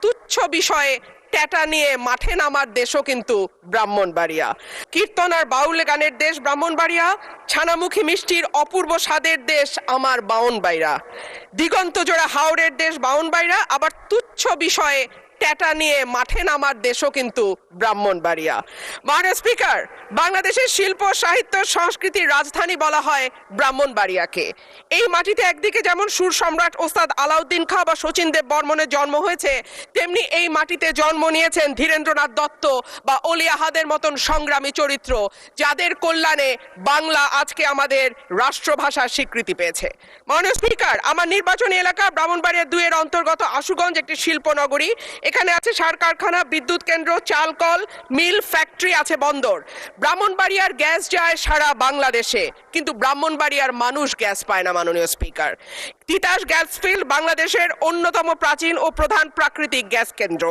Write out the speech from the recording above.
তুচ্ছ বিষয়ে ট্যাটা নিয়ে মাঠে নামার দেশও কিন্তু ব্রাহ্মণবাড়িয়া। কীর্তন আর বাউল গানের দেশ ব্রাহ্মণবাড়িয়া, ছানামুখী মিষ্টির অপূর্ব স্বাদের দেশ আমার বাউনবাইরা। দিগন্ত জোড়া হাওরের দেশ বাউনবাইরা, আবার তুচ্ছ বিষয়ে ট্যাটা নিয়ে মাঠে নামার দেশও কিন্তু ব্রাহ্মণবাড়িয়া। মাননীয় স্পিকার, বাংলাদেশের শিল্প সাহিত্য সংস্কৃতির রাজধানী বলা হয় ব্রাহ্মণবাড়িয়াকে। এই মাটিতে একদিকে যেমন সুর সম্রাট ওস্তাদ আলাউদ্দিন খাঁ বা শচীন দেব বর্মনের জন্ম হয়েছে, তেমনি এই মাটিতে জন্ম নিয়েছেন ধীরেন্দ্রনাথ দত্ত বা অলি আহাদের মতন সংগ্রামী চরিত্র, যাদের কল্যাণে বাংলা আজকে আমাদের রাষ্ট্রভাষার স্বীকৃতি পেয়েছে। মাননীয় স্পিকার, আমার নির্বাচনী এলাকা ব্রাহ্মণবাড়িয়া 2 এর অন্তর্গত আশুগঞ্জ একটি শিল্পনগরী। এখানে আছে সার কারখানা, বিদ্যুৎ কেন্দ্র, চাল কল, মিল, ফ্যাক্টরি, আছে বন্দর। ব্রাহ্মণবাড়িয়ার গ্যাস যায় সারা বাংলাদেশে, কিন্তু ব্রাহ্মণবাড়িয়ার মানুষ গ্যাস পায় না। মাননীয় স্পিকার, তিতাস গ্যাস ফিল্ড বাংলাদেশের অন্যতম প্রাচীন ও প্রধান প্রাকৃতিক গ্যাস কেন্দ্র।